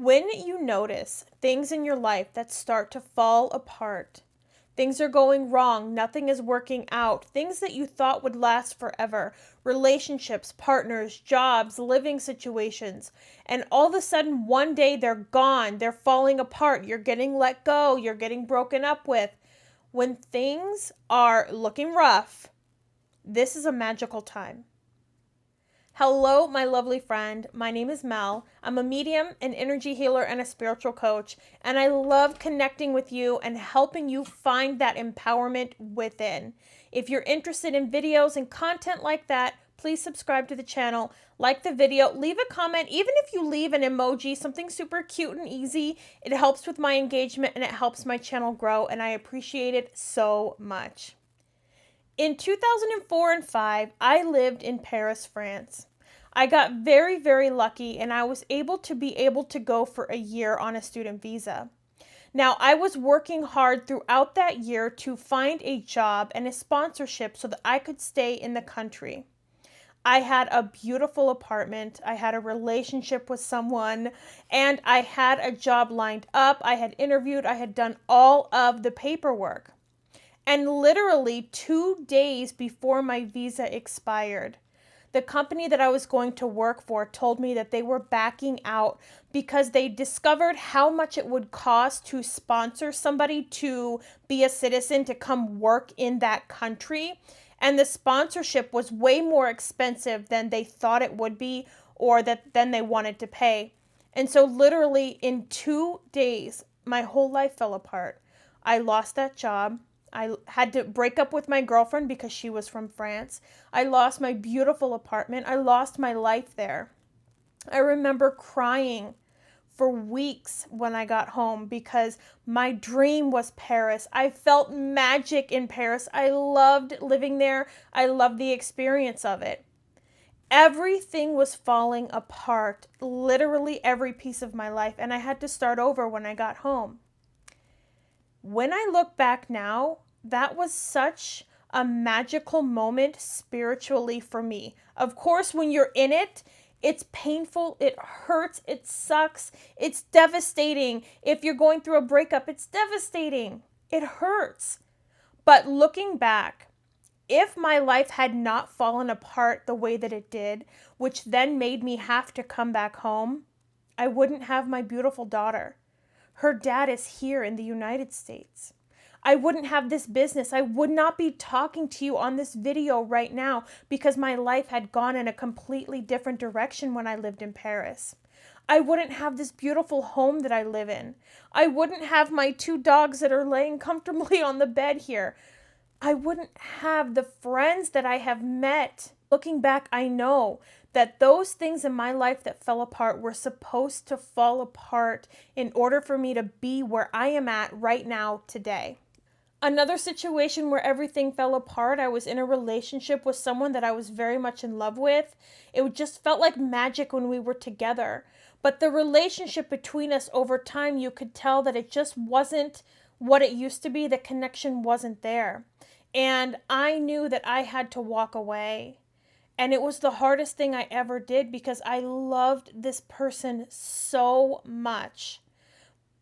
When you notice things in your life that start to fall apart, things are going wrong, nothing is working out, things that you thought would last forever, relationships, partners, jobs, living situations, and all of a sudden one day they're gone, they're falling apart, you're getting let go, you're getting broken up with. When things are looking rough, this is a magical time. Hello, my lovely friend. My name is Mel. I'm a medium, an energy healer, and a spiritual coach, and I love connecting with you and helping you find that empowerment within. If you're interested in videos and content like that, please subscribe to the channel, like the video, leave a comment. Even if you leave an emoji, something super cute and easy, it helps with my engagement and it helps my channel grow, and I appreciate it so much. In 2004 and 5, I lived in Paris, France. I got very, very lucky and I was able to go for a year on a student visa. Now, I was working hard throughout that year to find a job and a sponsorship so that I could stay in the country. I had a beautiful apartment, I had a relationship with someone, and I had a job lined up. I had interviewed, I had done all of the paperwork. And literally 2 days before my visa expired, the company that I was going to work for told me that they were backing out because they discovered how much it would cost to sponsor somebody to be a citizen to come work in that country. And the sponsorship was way more expensive than they thought it would be or than they wanted to pay. And so literally in 2 days, my whole life fell apart. I lost that job. I had to break up with my girlfriend because she was from France. I lost my beautiful apartment. I lost my life there. I remember crying for weeks when I got home because my dream was Paris. I felt magic in Paris. I loved living there. I loved the experience of it. Everything was falling apart, literally every piece of my life, and I had to start over when I got home. When I look back now, that was such a magical moment spiritually for me. Of course, when you're in it, it's painful, it hurts, it sucks, it's devastating. If you're going through a breakup, it's devastating. It hurts. But looking back, if my life had not fallen apart the way that it did, which then made me have to come back home, I wouldn't have my beautiful daughter. Her dad is here in the United States. I wouldn't have this business. I would not be talking to you on this video right now because my life had gone in a completely different direction when I lived in Paris. I wouldn't have this beautiful home that I live in. I wouldn't have my 2 dogs that are laying comfortably on the bed here. I wouldn't have the friends that I have met. Looking back, I know that those things in my life that fell apart were supposed to fall apart in order for me to be where I am at right now today. Another situation where everything fell apart, I was in a relationship with someone that I was very much in love with. It just felt like magic when we were together. But the relationship between us over time, you could tell that it just wasn't what it used to be. The connection wasn't there. And I knew that I had to walk away. And it was the hardest thing I ever did because I loved this person so much.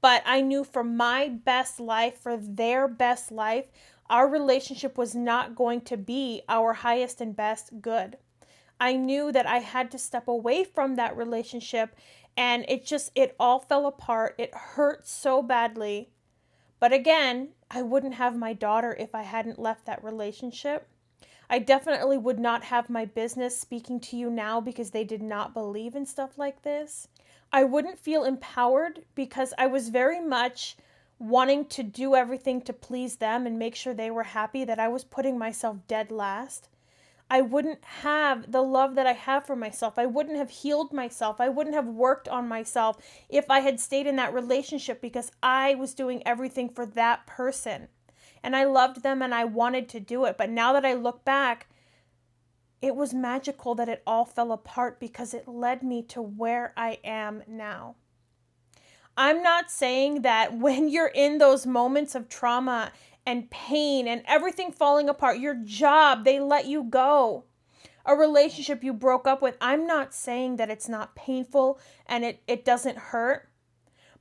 But I knew for my best life, for their best life, our relationship was not going to be our highest and best good. I knew that I had to step away from that relationship, and it all fell apart. It hurt so badly. But again, I wouldn't have my daughter if I hadn't left that relationship. I definitely would not have my business speaking to you now because they did not believe in stuff like this. I wouldn't feel empowered because I was very much wanting to do everything to please them and make sure they were happy, that I was putting myself dead last. I wouldn't have the love that I have for myself. I wouldn't have healed myself. I wouldn't have worked on myself if I had stayed in that relationship because I was doing everything for that person. And I loved them and I wanted to do it. But now that I look back, it was magical that it all fell apart because it led me to where I am now. I'm not saying that when you're in those moments of trauma and pain and everything falling apart, your job, they let you go, a relationship you broke up with, I'm not saying that it's not painful and it doesn't hurt.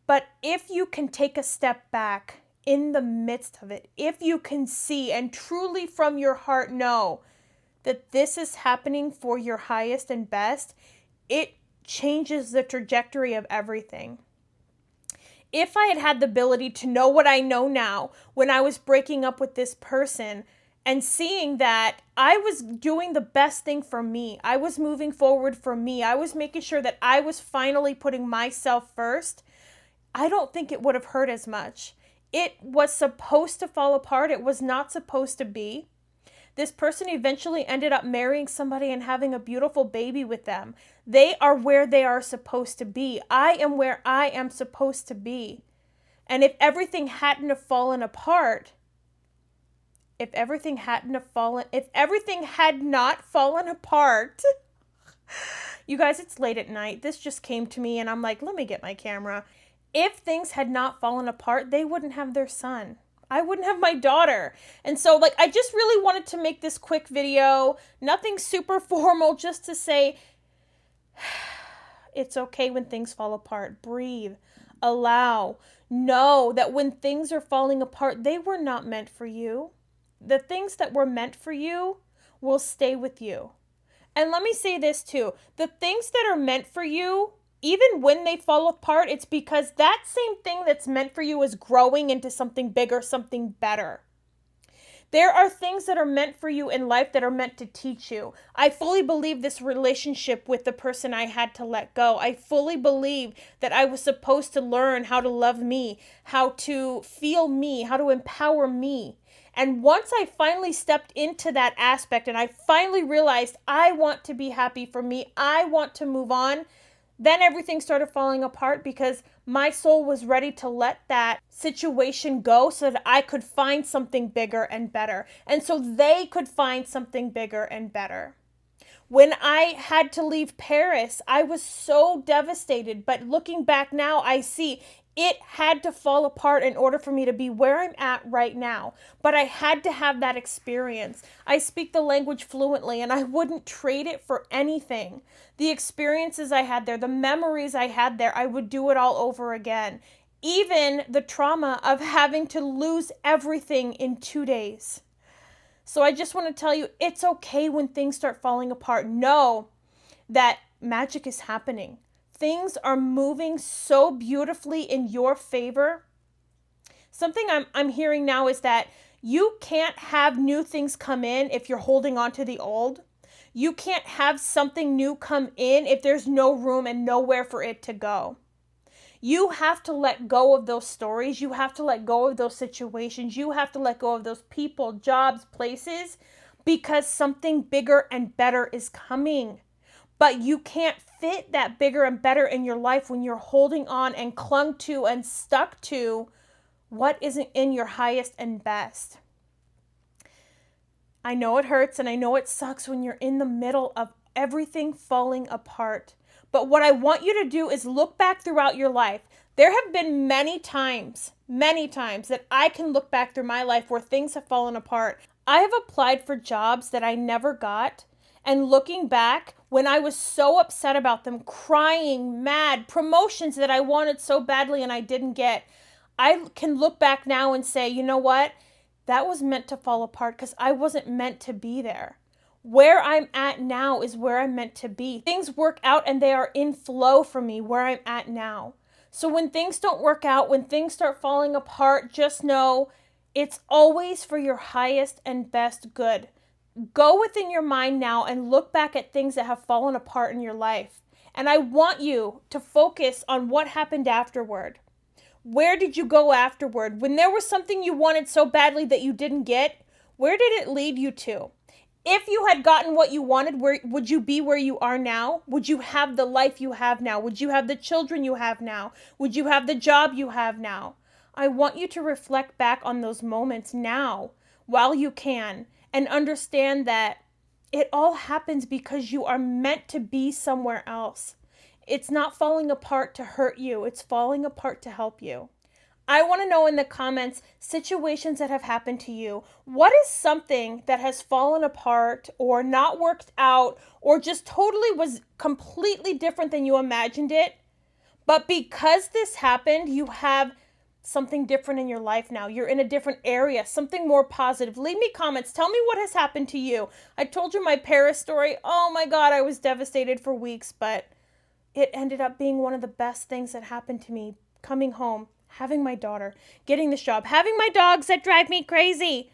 But if you can take a step back in the midst of it, if you can see and truly from your heart know that this is happening for your highest and best, it changes the trajectory of everything. If I had had the ability to know what I know now when I was breaking up with this person and seeing that I was doing the best thing for me, I was moving forward for me, I was making sure that I was finally putting myself first, I don't think it would have hurt as much. It was supposed to fall apart. It was not supposed to be. This person eventually ended up marrying somebody and having a beautiful baby with them. They are where they are supposed to be. I am where I am supposed to be. And if everything hadn't have fallen apart, if everything had not fallen apart, you guys, it's late at night. This just came to me and I'm like, let me get my camera. If things had not fallen apart, they wouldn't have their son. I wouldn't have my daughter. And so I just really wanted to make this quick video. Nothing super formal, just to say, it's okay when things fall apart. Breathe. Allow. Know that when things are falling apart, they were not meant for you. The things that were meant for you will stay with you. And let me say this too. The things that are meant for you, even when they fall apart, it's because that same thing that's meant for you is growing into something bigger, something better. There are things that are meant for you in life that are meant to teach you. I fully believe this relationship with the person I had to let go. I fully believe that I was supposed to learn how to love me, how to feel me, how to empower me. And once I finally stepped into that aspect and I finally realized I want to be happy for me, I want to move on, then everything started falling apart because my soul was ready to let that situation go so that I could find something bigger and better. And so they could find something bigger and better. When I had to leave Paris, I was so devastated. But looking back now, I see it had to fall apart in order for me to be where I'm at right now. But I had to have that experience. I speak the language fluently and I wouldn't trade it for anything. The experiences I had there, the memories I had there, I would do it all over again. Even the trauma of having to lose everything in 2 days. So I just want to tell you, it's okay when things start falling apart. Know that magic is happening. Things are moving so beautifully in your favor. Something I'm hearing now is that you can't have new things come in if you're holding on to the old. You can't have something new come in if there's no room and nowhere for it to go. You have to let go of those stories. You have to let go of those situations. You have to let go of those people, jobs, places, because something bigger and better is coming. But you can't fit that bigger and better in your life when you're holding on and clung to and stuck to what isn't in your highest and best. I know it hurts and I know it sucks when you're in the middle of everything falling apart. But what I want you to do is look back throughout your life. There have been many times that I can look back through my life where things have fallen apart. I have applied for jobs that I never got. And looking back, when I was so upset about them, crying, mad, promotions that I wanted so badly and I didn't get, I can look back now and say, you know what? That was meant to fall apart because I wasn't meant to be there. Where I'm at now is where I'm meant to be. Things work out and they are in flow for me where I'm at now. So when things don't work out, when things start falling apart, just know it's always for your highest and best good. Go within your mind now and look back at things that have fallen apart in your life. And I want you to focus on what happened afterward. Where did you go afterward? When there was something you wanted so badly that you didn't get, where did it lead you to? If you had gotten what you wanted, where would you be where you are now? Would you have the life you have now? Would you have the children you have now? Would you have the job you have now? I want you to reflect back on those moments now while you can and understand that it all happens because you are meant to be somewhere else. It's not falling apart to hurt you. It's falling apart to help you. I want to know in the comments situations that have happened to you. What is something that has fallen apart or not worked out or just totally was completely different than you imagined it? But because this happened, you have something different in your life now. You're in a different area, something more positive. Leave me comments. Tell me what has happened to you. I told you my Paris story. Oh my God, I was devastated for weeks, but it ended up being one of the best things that happened to me. Coming home, having my daughter, getting this job, having my dogs that drive me crazy,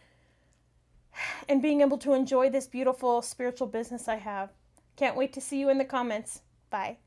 and being able to enjoy this beautiful spiritual business I have. Can't wait to see you in the comments. Bye.